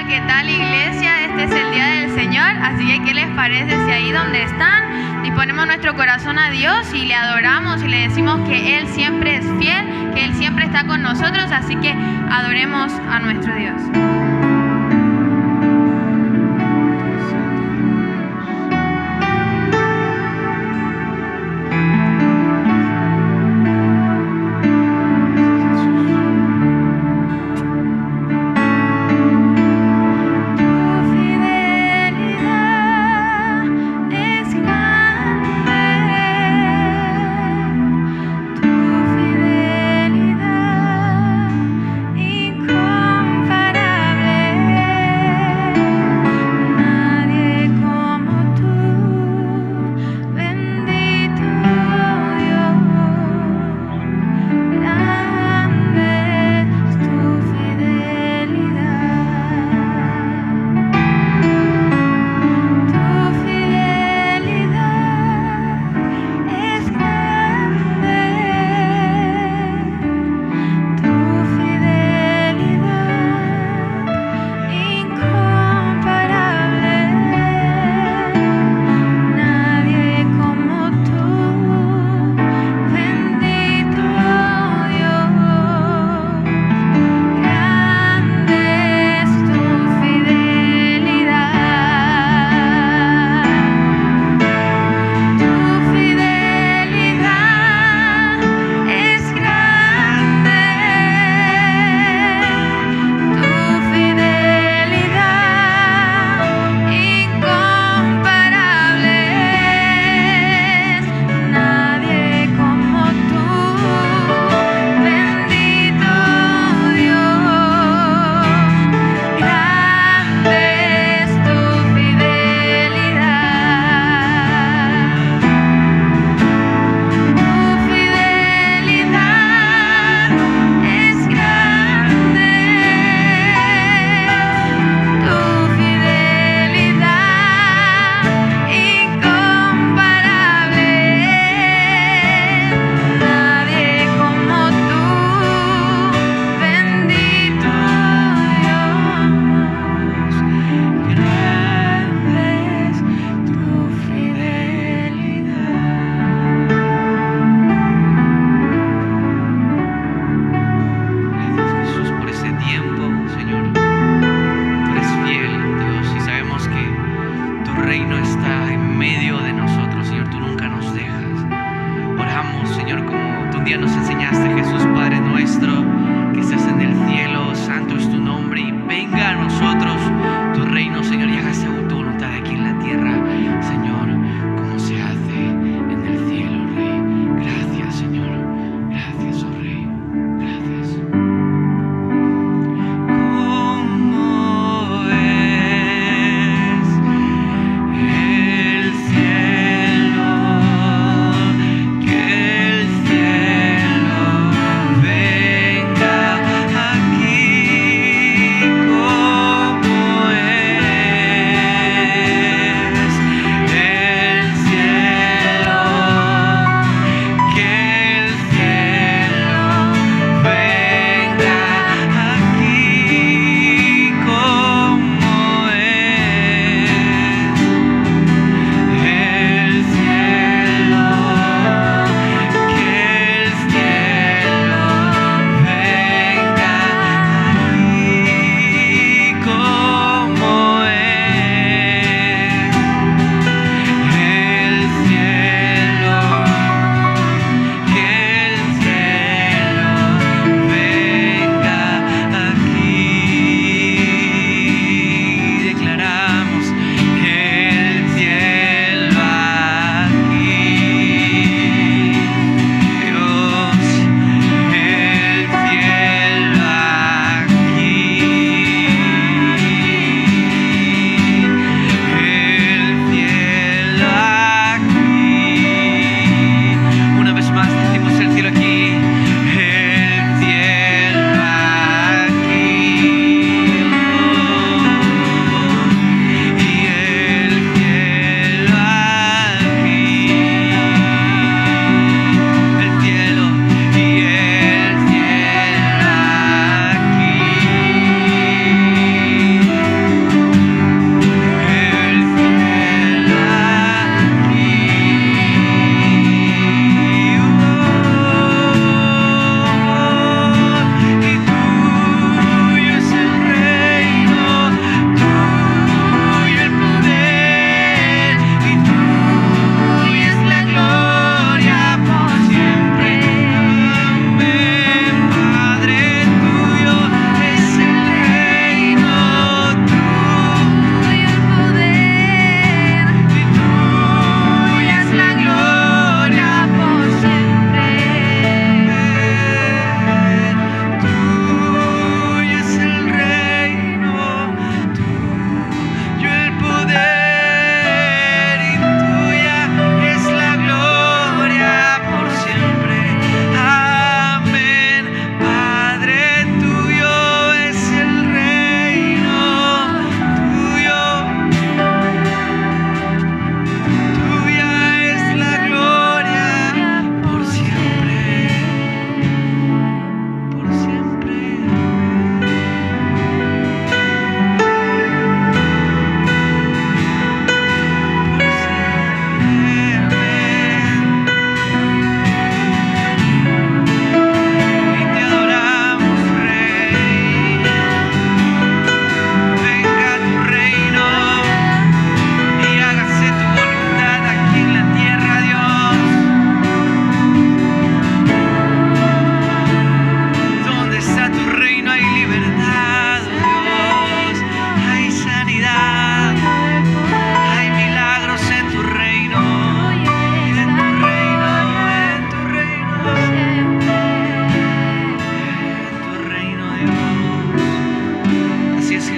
¿qué tal, iglesia? Este es el día del Señor, así que ¿qué les parece si ahí donde están disponemos nuestro corazón a Dios y le adoramos y le decimos que Él siempre es fiel, que Él siempre está con nosotros, así que adoremos a nuestro Dios. Incomparable.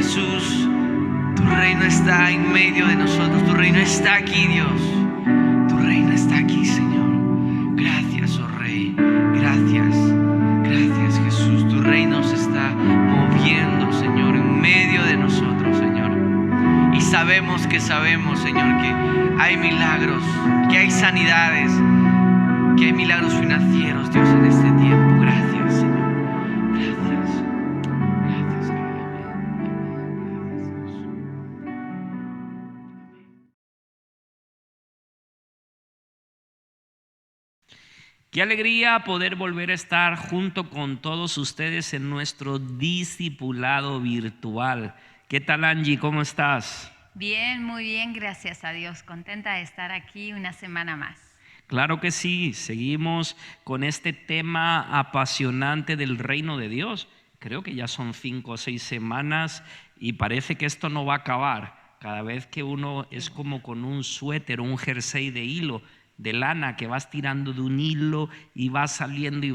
Jesús, tu reino está en medio de nosotros. Tu reino está aquí, Dios. Tu reino está aquí, Señor. Gracias, oh Rey. Gracias. Gracias, Jesús. Tu reino se está moviendo, Señor, en medio de nosotros, Señor. Y sabemos, Señor, que hay milagros, que hay sanidades, que hay milagros financieros, Dios, en este tiempo. Gracias, Señor. Gracias. Gracias, Rey. Qué alegría poder volver a estar junto con todos ustedes en nuestro discipulado virtual. ¿Qué tal, Angie? ¿Cómo estás? Bien, muy bien, gracias a Dios. Contenta de estar aquí una semana más. Claro que sí, seguimos con este tema apasionante del reino de Dios. Creo que ya son 5 o 6 semanas y parece que esto no va a acabar. Cada vez que uno es como con un suéter o un jersey de hilo, de lana, que vas tirando de un hilo y vas saliendo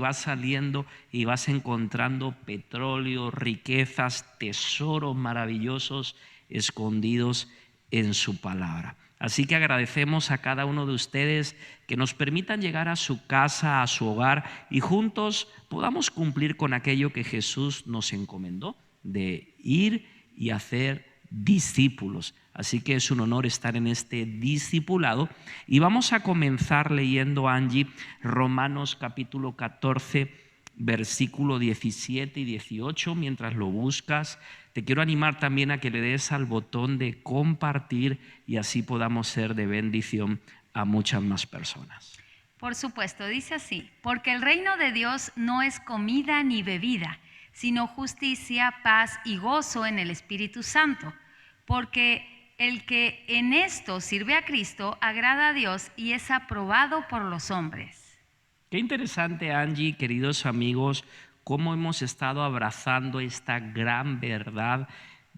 y vas encontrando petróleo, riquezas, tesoros maravillosos escondidos en su palabra. Así que agradecemos a cada uno de ustedes que nos permitan llegar a su casa, a su hogar y juntos podamos cumplir con aquello que Jesús nos encomendó, de ir y hacer discípulos. Así que es un honor estar en este discipulado y vamos a comenzar leyendo, Angie, Romanos capítulo 14, versículo 17 y 18. Mientras lo buscas, te quiero animar también a que le des al botón de compartir y así podamos ser de bendición a muchas más personas. Por supuesto, dice así: porque el reino de Dios no es comida ni bebida, sino justicia, paz y gozo en el Espíritu Santo. Porque el que en esto sirve a Cristo agrada a Dios y es aprobado por los hombres. Qué interesante, Angie, queridos amigos, cómo hemos estado abrazando esta gran verdad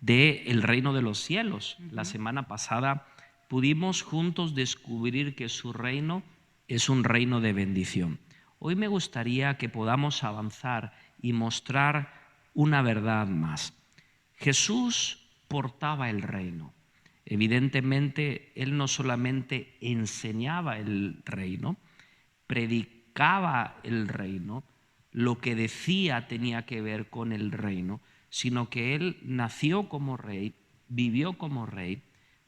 del reino de los cielos. La semana pasada pudimos juntos descubrir que su reino es un reino de bendición. Hoy me gustaría que podamos avanzar y mostrar una verdad más. Jesús portaba el reino. Evidentemente, Él no solamente enseñaba el reino, predicaba el reino, lo que decía tenía que ver con el reino, sino que Él nació como rey, vivió como rey,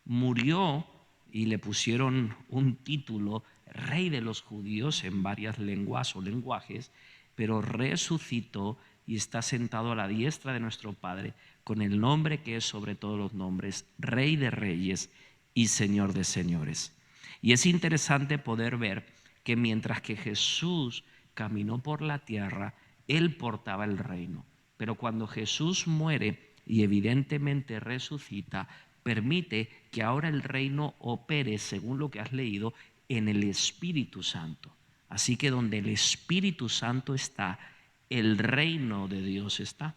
murió y le pusieron un título, Rey de los Judíos, en varias lenguas o lenguajes, pero resucitó y está sentado a la diestra de nuestro Padre con el nombre que es sobre todos los nombres, Rey de Reyes y Señor de Señores. Y es interesante poder ver que mientras que Jesús caminó por la tierra, Él portaba el reino. Pero cuando Jesús muere y evidentemente resucita, permite que ahora el reino opere, según lo que has leído, en el Espíritu Santo. Así que donde el Espíritu Santo está, el reino de Dios está.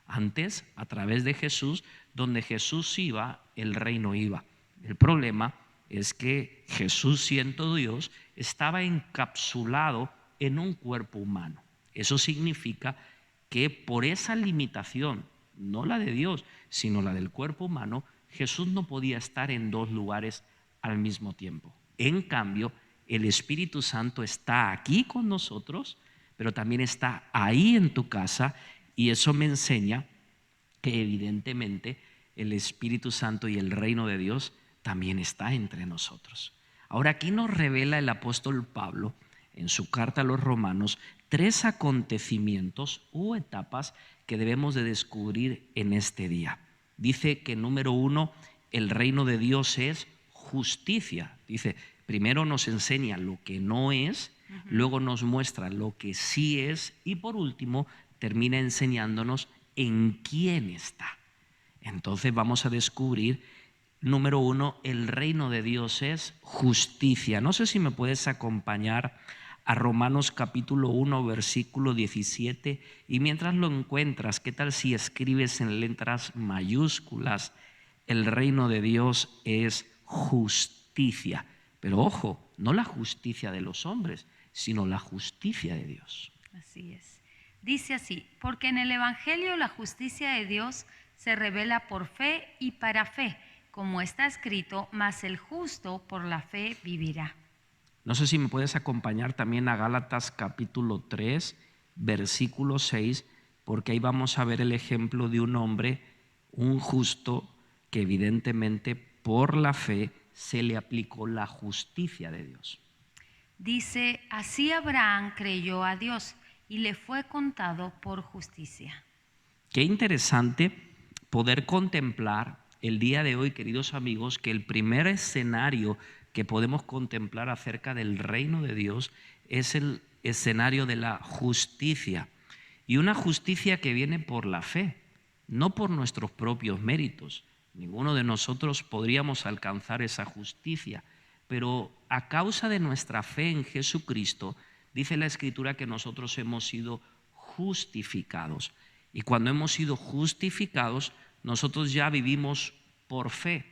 Antes, a través de Jesús, donde Jesús iba, el reino iba. El problema es que Jesús, siendo Dios, estaba encapsulado en un cuerpo humano. Eso significa que por esa limitación, no la de Dios, sino la del cuerpo humano, Jesús no podía estar en 2 lugares al mismo tiempo. En cambio, el Espíritu Santo está aquí con nosotros, pero también está ahí en tu casa, y eso me enseña que evidentemente el Espíritu Santo y el reino de Dios también está entre nosotros. Ahora, aquí nos revela el apóstol Pablo en su carta a los Romanos 3 acontecimientos u etapas que debemos de descubrir en este día. Dice que número 1, el reino de Dios es justicia. Dice, primero nos enseña lo que no es, luego nos muestra lo que sí es y por último termina enseñándonos en quién está. Entonces vamos a descubrir, número 1, el reino de Dios es justicia. No sé si me puedes acompañar a Romanos capítulo 1, versículo 17, y mientras lo encuentras, ¿qué tal si escribes en letras mayúsculas? El reino de Dios es justicia. Pero ojo, no la justicia de los hombres, sino la justicia de Dios. Así es. Dice así: porque en el Evangelio la justicia de Dios se revela por fe y para fe, como está escrito, mas el justo por la fe vivirá. No sé si me puedes acompañar también a Gálatas capítulo 3, versículo 6, porque ahí vamos a ver el ejemplo de un hombre, un justo, que evidentemente por la fe se le aplicó la justicia de Dios. Dice, así Abraham creyó a Dios y le fue contado por justicia. Qué interesante poder contemplar el día de hoy, queridos amigos, que el primer escenario que podemos contemplar acerca del reino de Dios es el escenario de la justicia. Y una justicia que viene por la fe, no por nuestros propios méritos. Ninguno de nosotros podríamos alcanzar esa justicia, pero a causa de nuestra fe en Jesucristo, dice la Escritura que nosotros hemos sido justificados. Y cuando hemos sido justificados, nosotros ya vivimos por fe,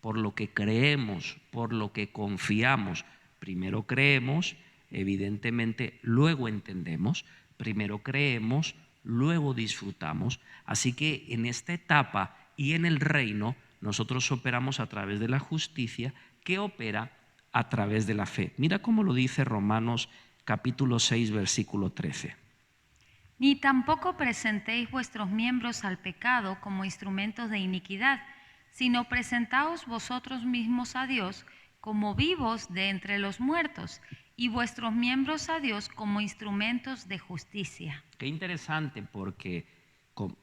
por lo que creemos, por lo que confiamos. Primero creemos, evidentemente, luego entendemos. Primero creemos, luego disfrutamos. Así que en esta etapa y en el reino, nosotros operamos a través de la justicia que opera a través de la fe. Mira cómo lo dice Romanos capítulo 6, versículo 13. Ni tampoco presentéis vuestros miembros al pecado como instrumentos de iniquidad, sino presentaos vosotros mismos a Dios como vivos de entre los muertos, y vuestros miembros a Dios como instrumentos de justicia. Qué interesante, porque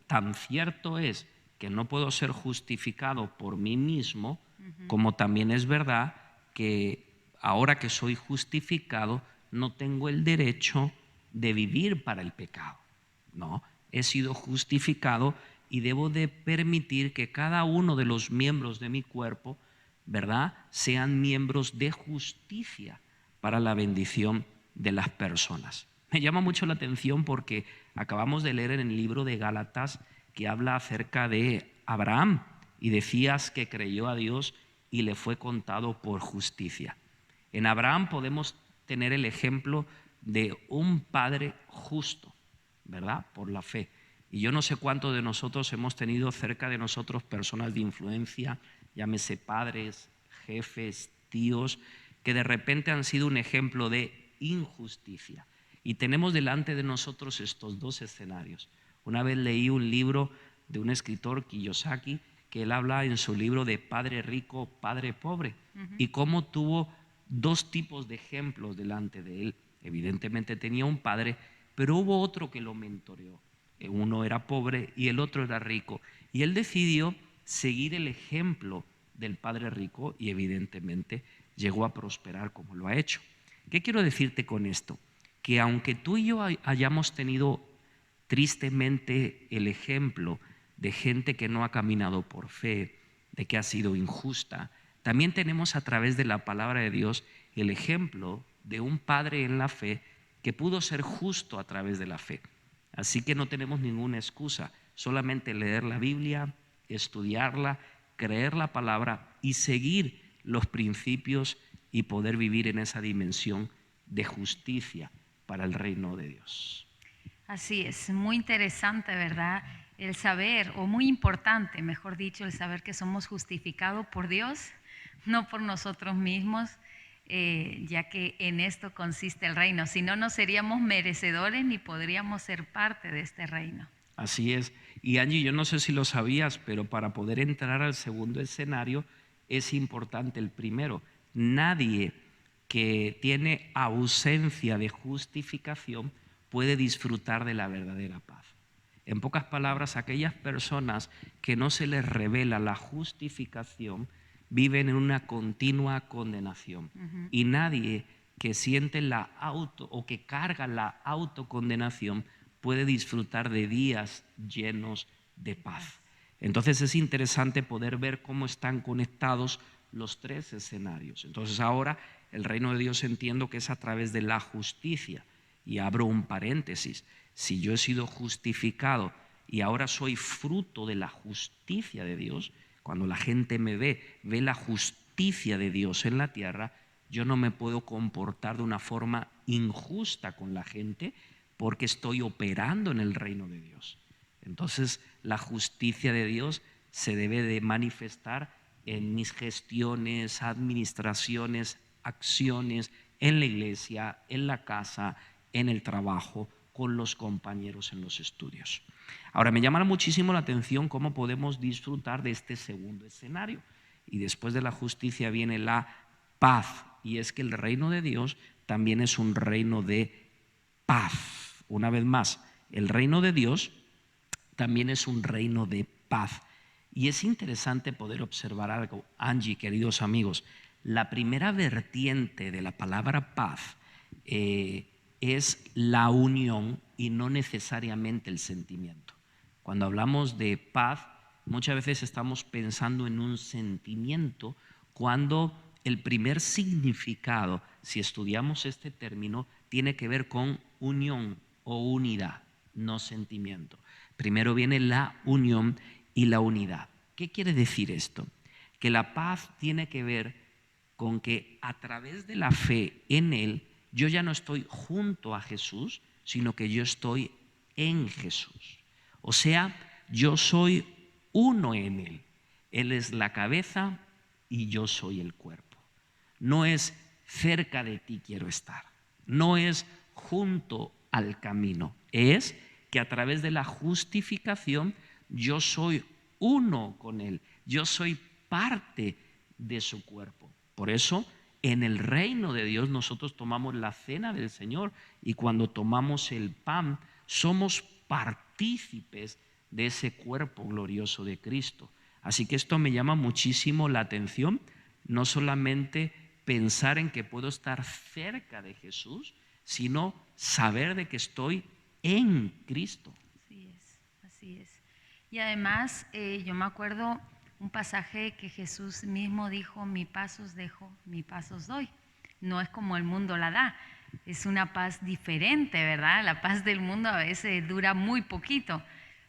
tan cierto es que no puedo ser justificado por mí mismo, como también es verdad que ahora que soy justificado no tengo el derecho de vivir para el pecado. No, he sido justificado y debo de permitir que cada uno de los miembros de mi cuerpo, ¿verdad?, sean miembros de justicia para la bendición de las personas. Me llama mucho la atención porque acabamos de leer en el libro de Gálatas que habla acerca de Abraham y decías que creyó a Dios y le fue contado por justicia. En Abraham podemos tener el ejemplo de un padre justo, ¿verdad?, por la fe. Y yo no sé cuántos de nosotros hemos tenido cerca de nosotros personas de influencia, llámese padres, jefes, tíos, que de repente han sido un ejemplo de injusticia. Y tenemos delante de nosotros estos dos escenarios. Una vez leí un libro de un escritor, Kiyosaki, que él habla en su libro de Padre Rico, Padre Pobre, y cómo tuvo dos tipos de ejemplos delante de él. Evidentemente tenía un padre, pero hubo otro que lo mentoreó. Uno era pobre y el otro era rico. Y él decidió seguir el ejemplo del padre rico y evidentemente llegó a prosperar como lo ha hecho. ¿Qué quiero decirte con esto? Que aunque tú y yo hayamos tenido tristemente el ejemplo de gente que no ha caminado por fe, de que ha sido injusta, también tenemos a través de la palabra de Dios el ejemplo de un padre en la fe que pudo ser justo a través de la fe. Así que no tenemos ninguna excusa, solamente leer la Biblia, estudiarla, creer la palabra y seguir los principios y poder vivir en esa dimensión de justicia para el reino de Dios. Así es, muy interesante, ¿verdad? El saber, o muy importante, mejor dicho, el saber que somos justificados por Dios, no por nosotros mismos, ya que en esto consiste el reino. Si no, no seríamos merecedores ni podríamos ser parte de este reino. Así es. Y Angie, yo no sé si lo sabías, pero para poder entrar al segundo escenario es importante el primero. Nadie que tiene ausencia de justificación puede disfrutar de la verdadera paz. En pocas palabras, aquellas personas que no se les revela la justificación viven en una continua condenación. Y nadie que siente la o que carga la autocondenación puede disfrutar de días llenos de paz. Entonces es interesante poder ver cómo están conectados los tres escenarios. Entonces ahora el reino de Dios entiendo que es a través de la justicia. Y abro un paréntesis. Si yo he sido justificado y ahora soy fruto de la justicia de Dios, cuando la gente me ve la justicia de Dios en la tierra, yo no me puedo comportar de una forma injusta con la gente porque estoy operando en el reino de Dios. Entonces, la justicia de Dios se debe de manifestar en mis gestiones, administraciones, acciones, en la iglesia, en la casa, en el trabajo, con los compañeros en los estudios. Ahora, me llama muchísimo la atención cómo podemos disfrutar de este segundo escenario. Y después de la justicia viene la paz. Y es que el reino de Dios también es un reino de paz. Una vez más, el reino de Dios también es un reino de paz. Y es interesante poder observar algo, Angie, queridos amigos. La primera vertiente de la palabra paz es la unión y no necesariamente el sentimiento. Cuando hablamos de paz, muchas veces estamos pensando en un sentimiento, cuando el primer significado, si estudiamos este término, tiene que ver con unión o unidad, no sentimiento. Primero viene la unión y la unidad. ¿Qué quiere decir esto? Que la paz tiene que ver con que a través de la fe en Él, yo ya no estoy junto a Jesús, sino que yo estoy en Jesús. O sea, yo soy uno en Él. Él es la cabeza y yo soy el cuerpo. No es cerca de ti quiero estar. No es junto al camino. Es que a través de la justificación yo soy uno con Él. Yo soy parte de su cuerpo. Por eso, en el reino de Dios nosotros tomamos la cena del Señor y cuando tomamos el pan somos partícipes de ese cuerpo glorioso de Cristo. Así que esto me llama muchísimo la atención, no solamente pensar en que puedo estar cerca de Jesús, sino saber de que estoy en Cristo. Así es, así es. Y además, yo me acuerdo un pasaje que Jesús mismo dijo: mi paz os dejo, mi paz os doy. No es como el mundo la da, es una paz diferente, ¿verdad? La paz del mundo a veces dura muy poquito,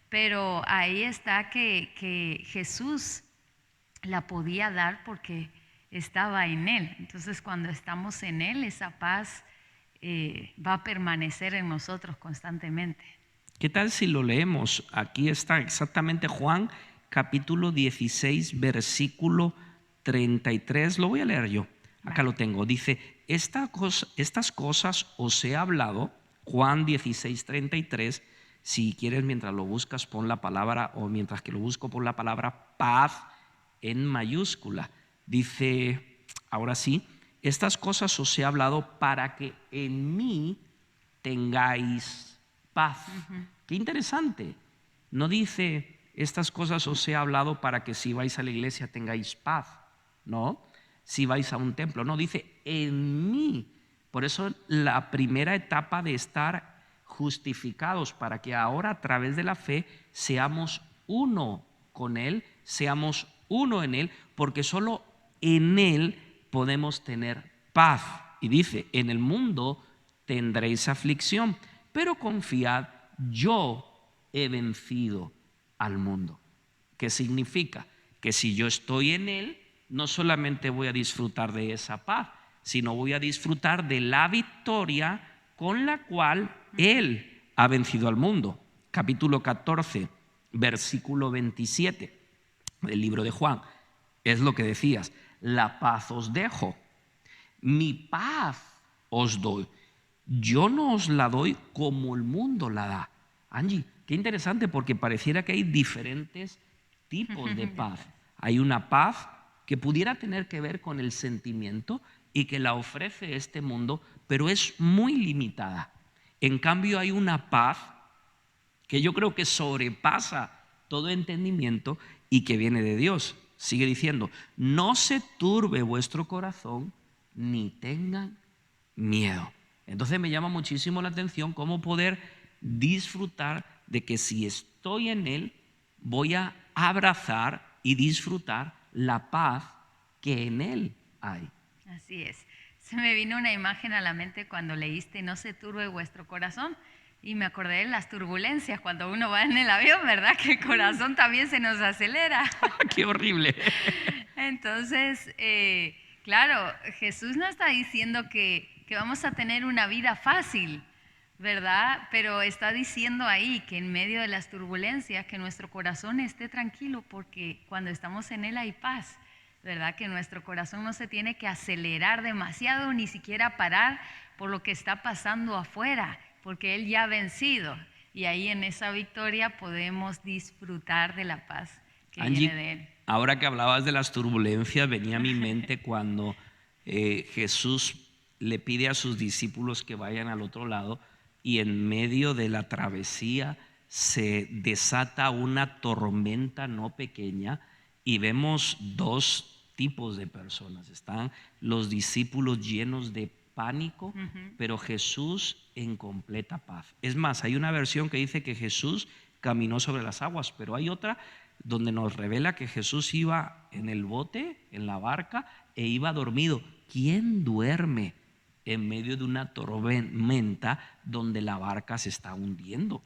pero ahí está que Jesús la podía dar porque estaba en Él. Entonces, cuando estamos en Él, esa paz va a permanecer en nosotros constantemente. ¿Qué tal si lo leemos? Aquí está exactamente Juan capítulo 16, versículo 33. Lo voy a leer yo. Acá lo tengo. Dice: estas cosas os he hablado. Juan 16, 33. Si quieres, mientras lo buscas, pon la palabra, o mientras que lo busco, pon la palabra paz en mayúscula. Dice, ahora sí, estas cosas os he hablado para que en mí tengáis paz. Qué interesante. No dice: estas cosas os he hablado para que si vais a la iglesia tengáis paz. No, si vais a un templo. No, dice en mí. Por eso la primera etapa de estar justificados, para que ahora a través de la fe seamos uno con Él, seamos uno en Él, porque solo en Él podemos tener paz. Y dice: en el mundo tendréis aflicción, pero confiad, yo he vencido al mundo. ¿Qué significa? Que si yo estoy en Él, no solamente voy a disfrutar de esa paz, sino voy a disfrutar de la victoria con la cual Él ha vencido al mundo. Capítulo 14, versículo 27 del libro de Juan. Es lo que decías: la paz os dejo, mi paz os doy. Yo no os la doy como el mundo la da. Angie, qué interesante, porque pareciera que hay diferentes tipos de paz. Hay una paz que pudiera tener que ver con el sentimiento y que la ofrece este mundo, pero es muy limitada. En cambio, hay una paz que yo creo que sobrepasa todo entendimiento y que viene de Dios. Sigue diciendo: no se turbe vuestro corazón ni tengan miedo. Entonces me llama muchísimo la atención cómo poder disfrutar de que si estoy en Él, voy a abrazar y disfrutar la paz que en Él hay. Así es. Se me vino una imagen a la mente cuando leíste: no se turbe vuestro corazón, y me acordé de las turbulencias cuando uno va en el avión, ¿verdad? Que el corazón también se nos acelera. ¡Qué horrible! Entonces, claro, Jesús no está diciendo que vamos a tener una vida fácil, ¿verdad? Pero está diciendo ahí que en medio de las turbulencias que nuestro corazón esté tranquilo, porque cuando estamos en Él hay paz, ¿verdad? Que nuestro corazón no se tiene que acelerar demasiado, ni siquiera parar por lo que está pasando afuera, porque Él ya ha vencido. Y ahí en esa victoria podemos disfrutar de la paz que Angie, viene de Él. ahora que hablabas de las turbulencias, venía a mi mente cuando Jesús le pide a sus discípulos que vayan al otro lado y en medio de la travesía se desata una tormenta no pequeña y vemos dos tipos de personas. Están los discípulos llenos de pánico, pero Jesús en completa paz. Es más, hay una versión que dice que Jesús caminó sobre las aguas, pero hay otra donde nos revela que Jesús iba en el bote, en la barca, e iba dormido. ¿Quién duerme en medio de una tormenta donde la barca se está hundiendo?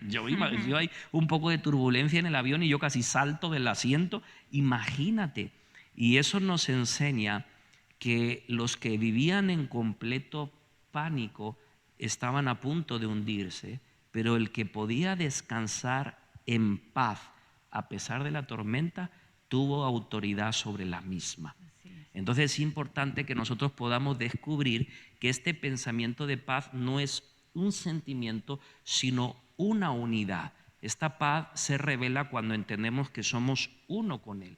Yo hay un poco de turbulencia en el avión y yo casi salto del asiento. Imagínate. Y eso nos enseña que los que vivían en completo pánico estaban a punto de hundirse, pero el que podía descansar en paz a pesar de la tormenta tuvo autoridad sobre la misma. Entonces es importante que nosotros podamos descubrir que este pensamiento de paz no es un sentimiento, sino una unidad. Esta paz se revela cuando entendemos que somos uno con Él.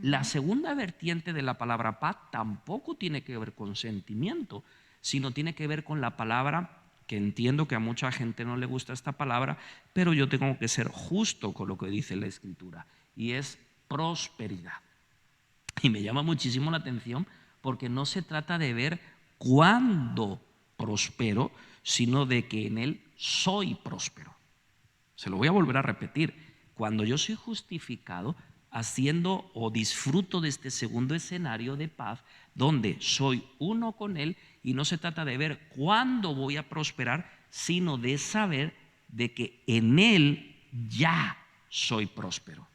La segunda vertiente de la palabra paz tampoco tiene que ver con sentimiento, sino tiene que ver con la palabra, que entiendo que a mucha gente no le gusta esta palabra, pero yo tengo que ser justo con lo que dice la Escritura, y es prosperidad. Y me llama muchísimo la atención porque no se trata de ver cuándo prospero, sino de que en Él soy próspero. Se lo voy a volver a repetir. Cuando yo soy justificado, haciendo o disfruto de este segundo escenario de paz, donde soy uno con Él, y no se trata de ver cuándo voy a prosperar, sino de saber de que en Él ya soy próspero.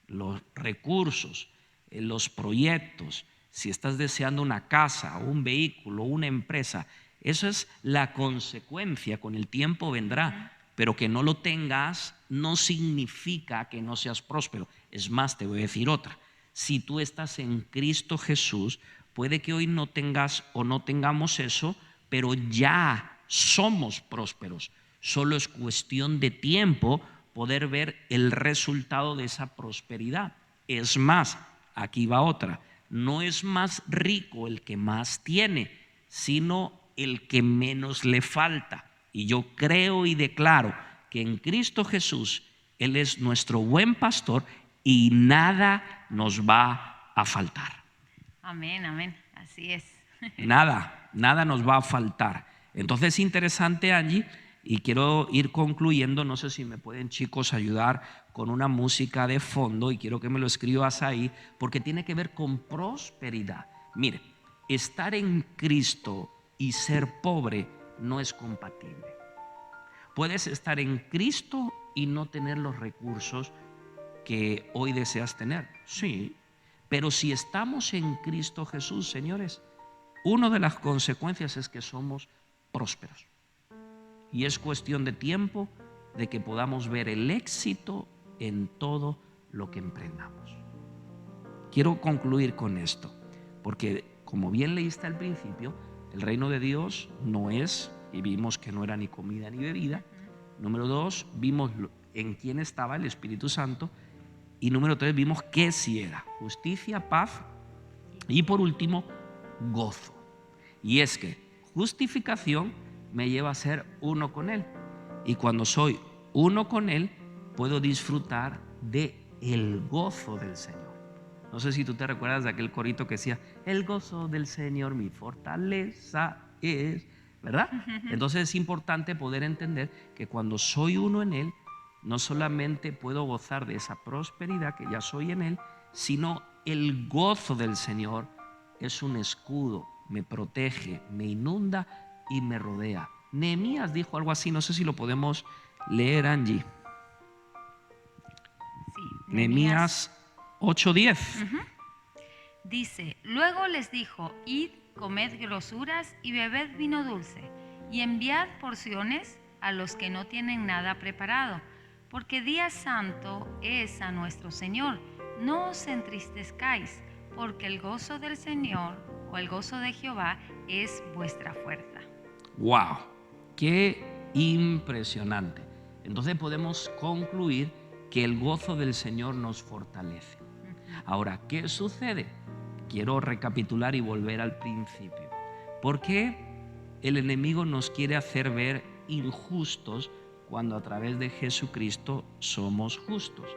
Los recursos, los proyectos, si estás deseando una casa, un vehículo, una empresa, eso es la consecuencia, con el tiempo vendrá, pero que no lo tengas no significa que no seas próspero. Es más, te voy a decir otra. Si tú estás en Cristo Jesús, puede que hoy no tengas o no tengamos eso, pero ya somos prósperos. Solo es cuestión de tiempo poder ver el resultado de esa prosperidad. Es más, aquí va otra. No es más rico el que más tiene, sino el que menos le falta. Y yo creo y declaro que en Cristo Jesús Él es nuestro buen pastor y nada nos va a faltar. Amén, amén, así es. Nada nos va a faltar. Entonces es interesante, Angie, y quiero ir concluyendo. No sé si me pueden, chicos, ayudar con una música de fondo, y quiero que me lo escribas ahí, porque tiene que ver con prosperidad. Mire, estar en Cristo y ser pobre no es compatible. Puedes estar en Cristo y no tener los recursos que hoy deseas tener. Sí, pero si estamos en Cristo Jesús, señores, una de las consecuencias es que somos prósperos. Y es cuestión de tiempo de que podamos ver el éxito en todo lo que emprendamos. Quiero concluir con esto, porque como bien leíste al principio, el reino de Dios no es, y vimos que no era ni comida ni bebida. Número 2, vimos en quién estaba el Espíritu Santo. Y número 3, vimos qué sí era: justicia, paz y por último, gozo. Y es que justificación me lleva a ser uno con Él. Y cuando soy uno con Él, puedo disfrutar de el gozo del Señor. No sé si tú te recuerdas de aquel corito que decía: el gozo del Señor mi fortaleza es, ¿verdad? Entonces es importante poder entender que cuando soy uno en Él, no solamente puedo gozar de esa prosperidad que ya soy en Él, sino el gozo del Señor es un escudo, me protege, me inunda y me rodea. Nehemías dijo algo así, no sé si lo podemos leer, Angie. Sí, Nehemías 8:10. Dice: luego les dijo: id, comed grosuras y bebed vino dulce, y enviad porciones a los que no tienen nada preparado, porque día santo es a nuestro Señor. No os entristezcáis, porque el gozo del Señor o el gozo de Jehová es vuestra fuerza. ¡Wow! ¡Qué impresionante! Entonces podemos concluir que el gozo del Señor nos fortalece. Ahora, ¿qué sucede? Quiero recapitular y volver al principio. ¿Por qué el enemigo nos quiere hacer ver injustos cuando a través de Jesucristo somos justos?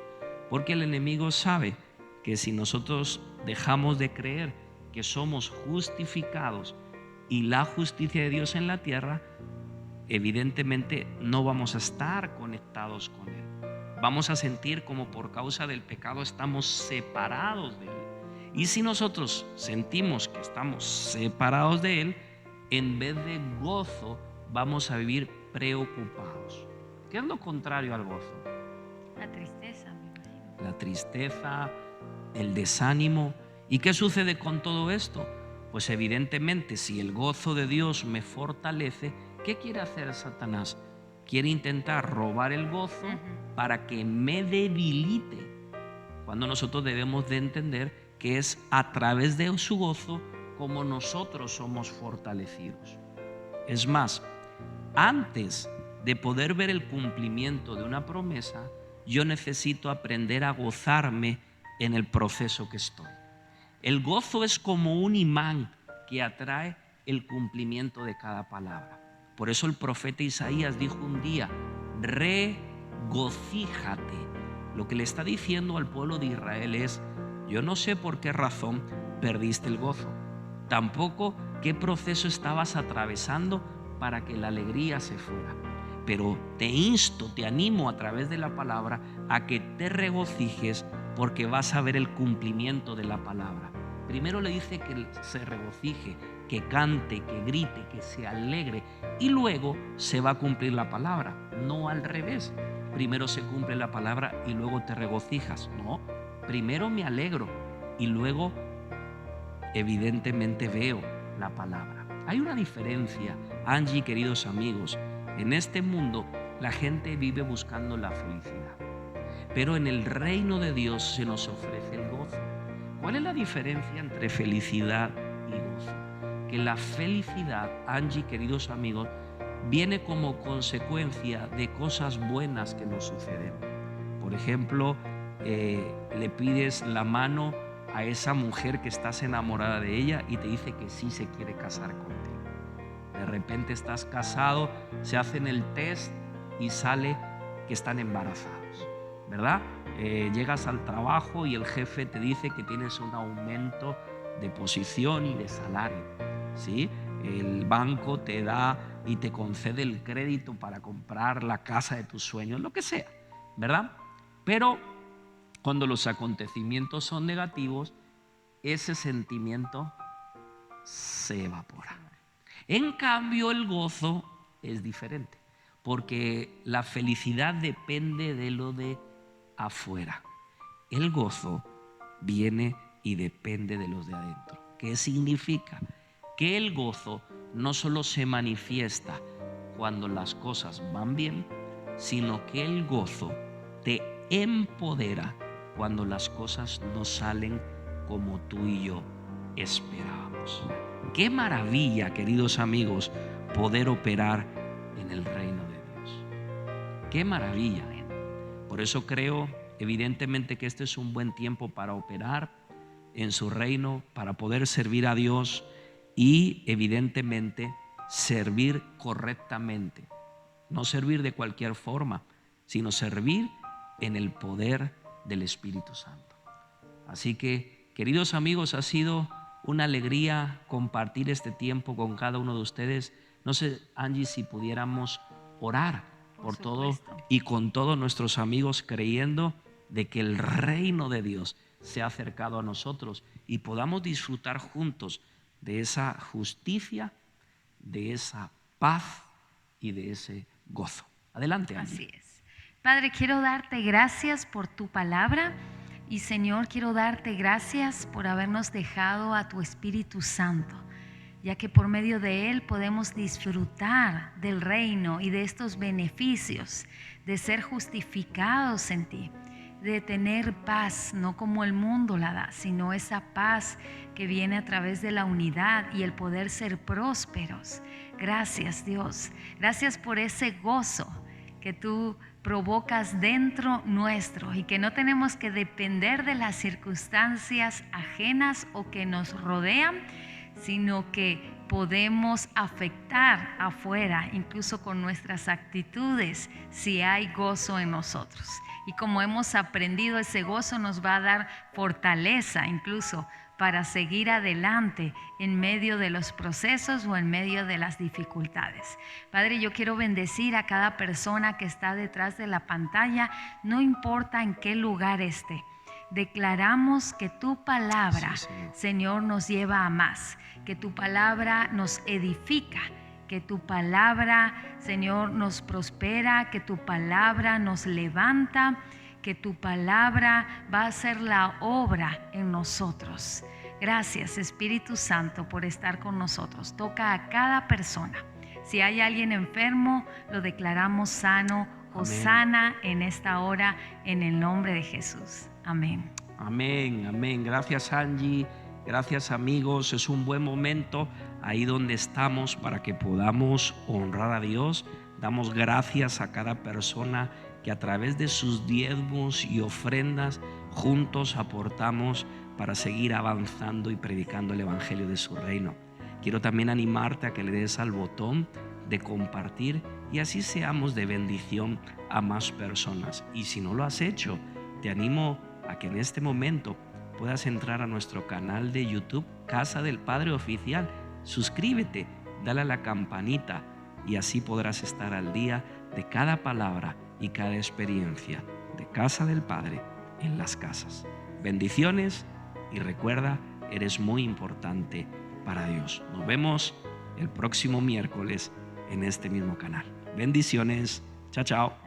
Porque el enemigo sabe que si nosotros dejamos de creer que somos justificados y la justicia de Dios en la tierra, evidentemente no vamos a estar conectados con Él. Vamos a sentir como por causa del pecado estamos separados de Él. Y si nosotros sentimos que estamos separados de Él, en vez de gozo, vamos a vivir preocupados. ¿Qué es lo contrario al gozo? La tristeza, me imagino. La tristeza, el desánimo. ¿Y qué sucede con todo esto? Pues evidentemente, si el gozo de Dios me fortalece, ¿qué quiere hacer Satanás? Quiere intentar robar el gozo para que me debilite, cuando nosotros debemos de entender que es a través de su gozo como nosotros somos fortalecidos. Es más, antes de poder ver el cumplimiento de una promesa, yo necesito aprender a gozarme en el proceso que estoy. El gozo es como un imán que atrae el cumplimiento de cada palabra. Por eso el profeta Isaías dijo un día: regocíjate. Lo que le está diciendo al pueblo de Israel es: yo no sé por qué razón perdiste el gozo, tampoco qué proceso estabas atravesando para que la alegría se fuera, pero te insto, te animo a través de la palabra a que te regocijes, porque vas a ver el cumplimiento de la palabra. Primero le dice que se regocije, que cante, que grite, que se alegre, y luego se va a cumplir la palabra, no al revés. Primero se cumple la palabra y luego te regocijas. No, primero me alegro y luego evidentemente veo la palabra. Hay una diferencia, Angie, queridos amigos. En este mundo la gente vive buscando la felicidad, pero en el reino de Dios se nos ofrece el gozo. ¿Cuál es la diferencia entre felicidad y gozo? Que la felicidad, Angie, queridos amigos, viene como consecuencia de cosas buenas que nos suceden. Por ejemplo, le pides la mano a esa mujer que estás enamorada de ella y te dice que sí se quiere casar contigo. De repente estás casado, se hacen el test y sale que están embarazados, ¿verdad? Llegas al trabajo y el jefe te dice que tienes un aumento de posición y de salario, ¿sí? El banco te da y te concede el crédito para comprar la casa de tus sueños, lo que sea, ¿verdad? Pero cuando los acontecimientos son negativos, ese sentimiento se evapora. En cambio, el gozo es diferente, porque la felicidad depende de lo de afuera. El gozo viene y depende de los de adentro. ¿Qué significa? Que el gozo no solo se manifiesta cuando las cosas van bien, sino que el gozo te empodera cuando las cosas no salen como tú y yo esperábamos. Qué maravilla, queridos amigos, poder operar en el reino de Dios. Qué maravilla. Por eso creo, evidentemente, que este es un buen tiempo para operar en su reino, para poder servir a Dios y, evidentemente, servir correctamente. No servir de cualquier forma, sino servir en el poder del Espíritu Santo. Así que, queridos amigos, ha sido una alegría compartir este tiempo con cada uno de ustedes. No sé, Angie, si pudiéramos orar por todo y con todos nuestros amigos, creyendo de que el reino de Dios se ha acercado a nosotros y podamos disfrutar juntos de esa justicia, de esa paz y de ese gozo. Adelante, Angie. Así es. Padre, quiero darte gracias por tu palabra y, Señor, quiero darte gracias por habernos dejado a tu Espíritu Santo. ya que por medio de Él podemos disfrutar del reino y de estos beneficios, de ser justificados en ti, de tener paz, no como el mundo la da, sino esa paz que viene a través de la unidad y el poder ser prósperos. Gracias, Dios. Gracias por ese gozo que tú provocas dentro nuestro y que no tenemos que depender de las circunstancias ajenas o que nos rodean, sino que podemos afectar afuera, incluso con nuestras actitudes, si hay gozo en nosotros. Y como hemos aprendido, ese gozo nos va a dar fortaleza incluso para seguir adelante en medio de los procesos o en medio de las dificultades. Padre, yo quiero bendecir a cada persona que está detrás de la pantalla, no importa en qué lugar esté. Declaramos que tu palabra, Sí, Señor. Señor, nos lleva a más, que tu palabra nos edifica, que tu palabra, Señor, nos prospera, que tu palabra nos levanta, que tu palabra va a hacer la obra en nosotros. Gracias, Espíritu Santo, por estar con nosotros. Toca a cada persona. Si hay alguien enfermo, lo declaramos sano o Amén. sana en esta hora, en el nombre de Jesús. Amén. Amén, amén. Gracias, Angie. Gracias, amigos. Es un buen momento ahí donde estamos para que podamos honrar a Dios. Damos gracias a cada persona que a través de sus diezmos y ofrendas juntos aportamos para seguir avanzando y predicando el evangelio de su reino. Quiero también animarte a que le des al botón de compartir y así seamos de bendición a más personas. Y si no lo has hecho, te animo a que en este momento puedas entrar a nuestro canal de YouTube, Casa del Padre Oficial. Suscríbete, dale a la campanita y así podrás estar al día de cada palabra y cada experiencia de Casa del Padre en las casas. Bendiciones y recuerda, eres muy importante para Dios. Nos vemos el próximo miércoles en este mismo canal. Bendiciones. Chao, chao.